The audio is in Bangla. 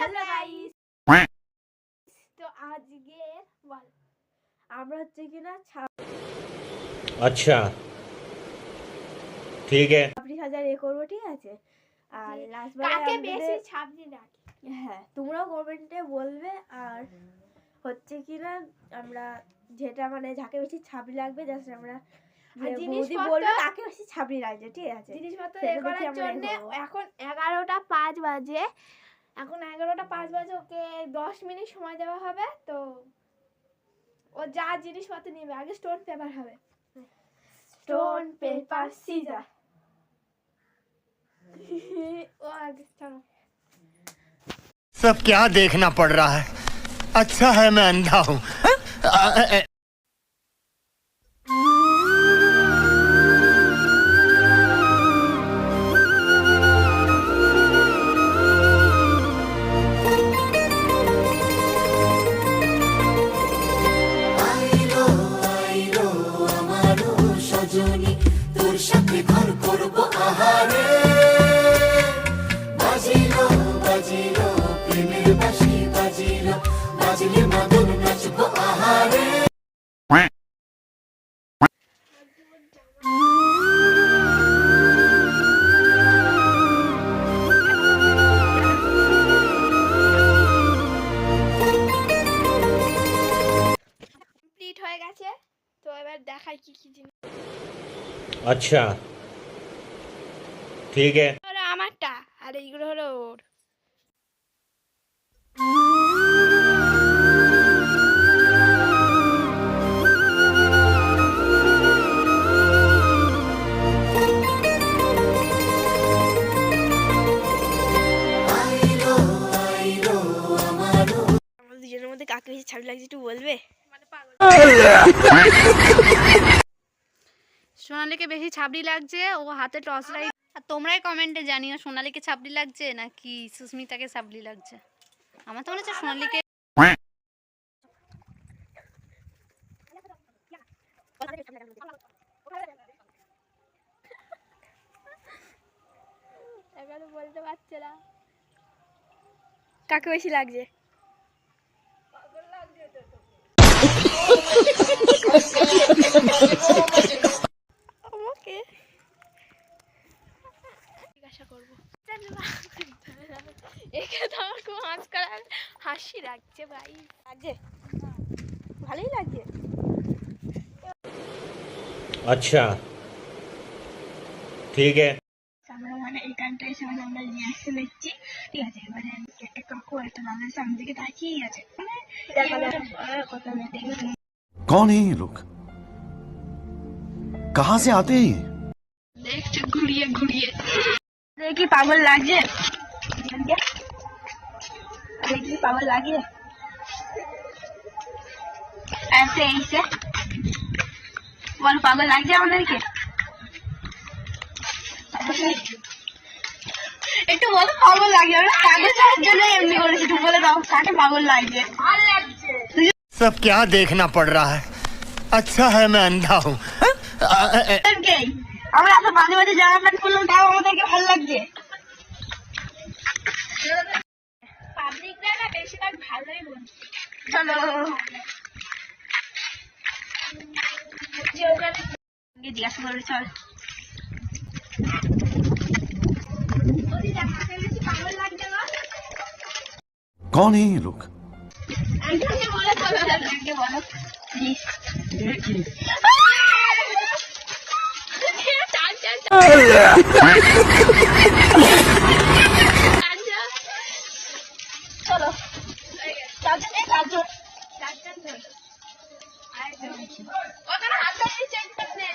হ্যালো গাইস, তো আজকে বল আমরা হচ্ছে কিনা अच्छा ठीक है 26,000 করবো, ঠিক আছে? আর লাস্ট কাকে বেশি ছাবনি রাখি, হ্যাঁ তোমরাও কমেন্টে বলবে। আর হচ্ছে কিনা আমরা যেটা মানে যাকে বেশি ছাবনি লাগবে জাস্ট আমরা বৌদি বলবে কাকে বেশি ছাবনি লাগবে, ঠিক আছে? জিনিসপত্র এ করার জন্য এখন 11টা 5 বাজে। এখন 11টা 5 বাজে, ওকে 10 মিনিট সময় দেওয়া হবে। তো ও যা জিনিসপত্র নেবে, আগে স্টোন পেপার হবে। Stone paper scissor. ও আগে চলো। सब क्या देखना पड़ रहा है? अच्छा है मैं अंधा हूँ। তোর সাথে ঘর করবো আহারে, বাজিলো বাজিলো প্রেমের বাঁশি, বাজিলো বাজলে মদন নাচবো আহারে। কমপ্লিট হয়ে গেছে। তো এবার দেখাই কি কি জিনিস। अच्छा ठीक है হলো আমারটা, আর এইগুলো হলো ওর। আমাদের দুজনের মধ্যে কাকে বেশি ছাবি লাগছে একটু বলবে? সোনালীকে বেশি ছাবড়ি লাগছে, ও হাতে টর্চ লাইট। আর তোমরাই কমেন্টে জানিও সোনালীকে ছাবড়ি লাগছে নাকি সুস্মিতাকে ছাবড়ি লাগছে। আমার তো মনে হচ্ছে সোনালীকে। এখানে বলতে পারছে না কাকে বেশি লাগছে? আমাকে জিজ্ঞাসা করবো। একে তো আমার খুব হাসি লাগছে ভাই। লাগছে, ভালোই লাগছে। अच्छा ठीक है আমরা মানে এইখানটা এসে মানে আমরা রিয়াকশন দিচ্ছি, ঠিক আছে? এবারে একটা কাকু একটা দাদার সামনে দিকে তাকিয়ে আছে, কথা দেখে कौन है ये लोग, कहाँ से आते हैं ये? দেখছে ঘুরিয়ে ঘুরিয়ে। দেখি পাগল লাগছে, দেখি পাগল লাগে। ऐसे ऐसे বল পাগল লাগছে আমাদেরকে? একটু বলো পাগল লাগে। আমরা কাকে ছাড়ার জন্য এমনি করেছি, একটু বলে দাও কাকে পাগল লাগছে। सब क्या देखना पड़ रहा है? अच्छा है मैं अंधा हूँ। আমরা এত মাঝে মাঝে জামা প্যান্ট পরলাম, তাও আমাদেরকে ভালো লাগছে। পাবলিকরা না বেশিরভাগ ভালোই বলছে। চলো যে ওখানে জিজ্ঞাসা করবে, চল। যদি দেখাতে বেশি পাগল লাগছে না, कौन है ये लोग? একজনকে বলে পাগল লাগছে বলো প্লিজ। চলো চারজন চারজন। ওখানে হাতটা চেঞ্জ করতে